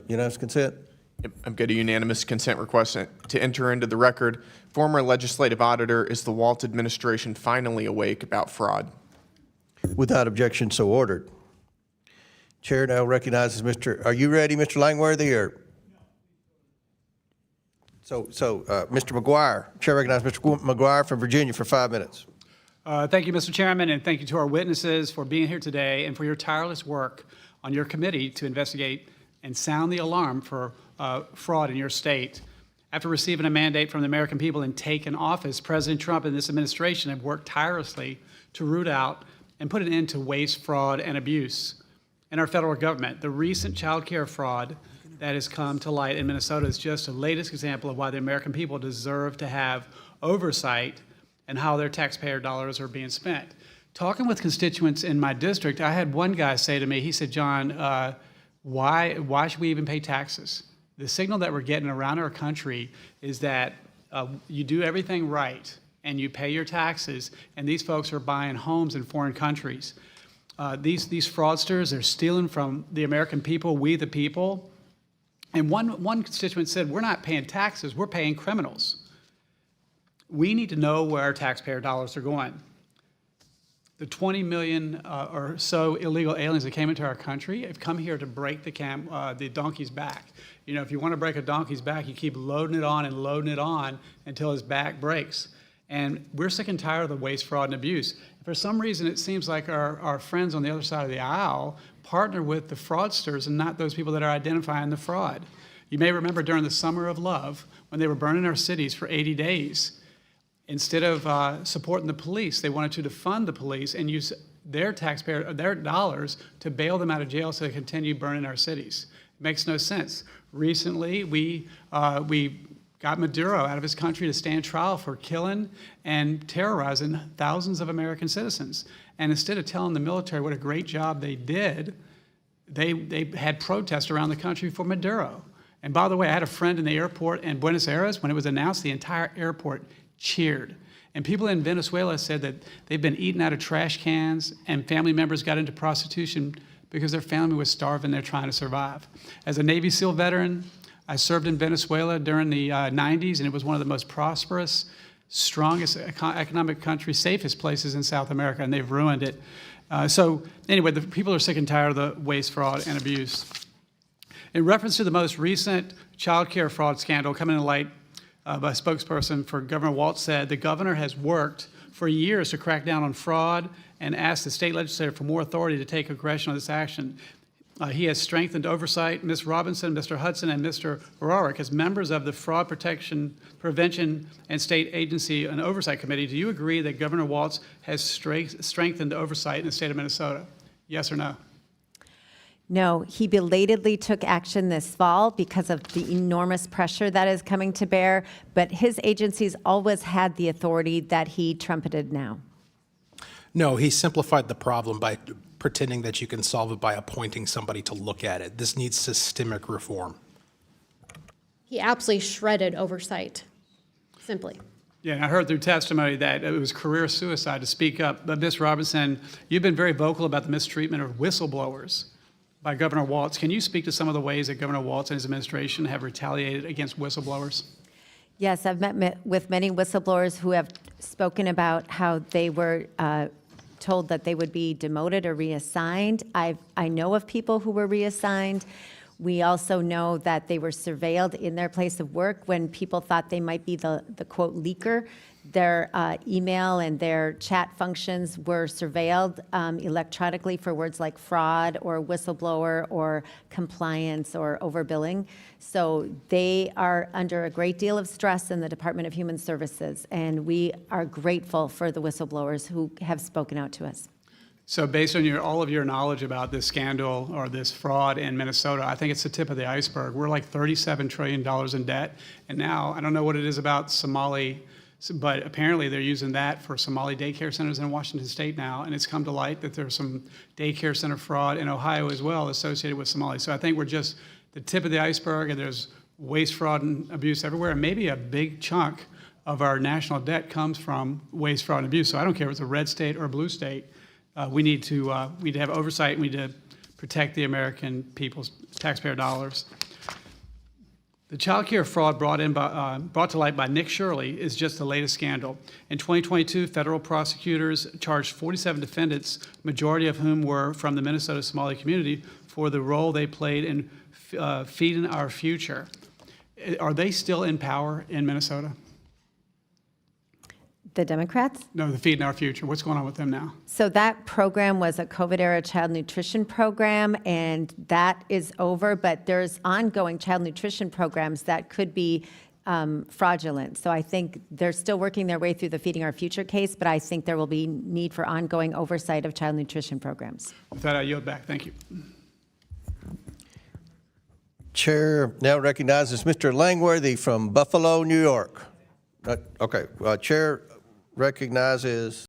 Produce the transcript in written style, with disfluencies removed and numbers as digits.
Unanimous consent? Yep, I'm good. A unanimous consent request to enter into the record. Former legislative auditor, is the Walz administration finally awake about fraud? Without objection, so ordered. Chair now recognizes are you ready, Mr. Langworthy, or? Mr. McGuire, Chair recognizes Mr. McGuire from Virginia for 5 minutes. Thank you, Mr. Chairman, and thank you to our witnesses for being here today and for your tireless work on your committee to investigate and sound the alarm for fraud in your state. After receiving a mandate from the American people and taking office, President Trump and this administration have worked tirelessly to root out and put an end to waste, fraud, and abuse in our federal government. The recent child care fraud that has come to light in Minnesota is just the latest example of why the American people deserve to have oversight and how their taxpayer dollars are being spent. Talking with constituents in my district, I had one guy say to me, he said, John, why should we even pay taxes? The signal that we're getting around our country is that you do everything right and you pay your taxes, and these folks are buying homes in foreign countries. These fraudsters are stealing from the American people, we the people. And one constituent said, we're not paying taxes, we're paying criminals. We need to know where our taxpayer dollars are going. The 20 million or so illegal aliens that came into our country have come here to break the donkey's back. You know, if you want to break a donkey's back, you keep loading it on until his back breaks. And we're sick and tired of the waste, fraud, and abuse. For some reason, it seems like our friends on the other side of the aisle partner with the fraudsters and not those people that are identifying the fraud. You may remember during the Summer of Love, when they were burning our cities for 80 days, instead of supporting the police, they wanted to defund the police and use their dollars to bail them out of jail so they continue burning our cities. It makes no sense. Recently, we got Maduro out of his country to stand trial for killing and terrorizing thousands of American citizens. And instead of telling the military what a great job they did, they had protests around the country for Maduro. And by the way, I had a friend in the airport in Buenos Aires. When it was announced, the entire airport cheered. And people in Venezuela said that they've been eaten out of trash cans, and family members got into prostitution because their family was starving. They're trying to survive. As a Navy SEAL veteran, I served in Venezuela during the 90s, and it was one of the most prosperous, strongest economic countries, safest places in South America, and they've ruined it. So anyway, the people are sick and tired of the waste, fraud, and abuse. In reference to the most recent child care fraud scandal coming to light, by a spokesperson for Governor Walz said, the governor has worked for years to crack down on fraud and asked the state legislature for more authority to take aggression on this action. He has strengthened oversight. Ms. Robinson, Mr. Hudson, and Mr. Rorick as members of the Fraud Prevention and State Agency and Oversight Committee. Do you agree that Governor Walz has strengthened oversight in the state of Minnesota? Yes or no? No, he belatedly took action this fall because of the enormous pressure that is coming to bear, but his agencies always had the authority that he trumpeted now. No, he simplified the problem by pretending that you can solve it by appointing somebody to look at it. This needs systemic reform. He absolutely shredded oversight, simply. Yeah, and I heard through testimony that it was career suicide to speak up. But Ms. Robinson, you've been very vocal about the mistreatment of whistleblowers by Governor Walz. Can you speak to some of the ways that Governor Walz and his administration have retaliated against whistleblowers? Yes, I've met with many whistleblowers who have spoken about how they were told that they would be demoted or reassigned. I know of people who were reassigned. We also know that they were surveilled in their place of work when people thought they might be the quote leaker. Their email and their chat functions were surveilled electronically for words like fraud or whistleblower or compliance or overbilling. So they are under a great deal of stress in the Department of Human Services, and we are grateful for the whistleblowers who have spoken out to us. So based on all of your knowledge about this scandal or this fraud in Minnesota, I think it's the tip of the iceberg. We're like $37 trillion in debt. And now, I don't know what it is about Somali, but apparently they're using that for Somali daycare centers in Washington State now. And it's come to light that there's some daycare center fraud in Ohio as well associated with Somali. So I think we're just the tip of the iceberg, and there's waste, fraud, and abuse everywhere. And maybe a big chunk of our national debt comes from waste, fraud, and abuse. So I don't care if it's a red state or a blue state. We need to have oversight. We need to protect the American people's taxpayer dollars. The child care fraud brought to light by Nick Shirley is just the latest scandal. In 2022, federal prosecutors charged 47 defendants, majority of whom were from the Minnesota Somali community, for the role they played in feeding our future. Are they still in power in Minnesota? The Democrats? No, the Feeding Our Future. What's going on with them now? So that program was a COVID-era child nutrition program, and that is over, but there's ongoing child nutrition programs that could be fraudulent. So I think they're still working their way through the Feeding Our Future case, but I think there will be need for ongoing oversight of child nutrition programs. With that, I yield back. Thank you. Chair now recognizes Mr. Langworthy from Buffalo, New York. Okay, Chair recognizes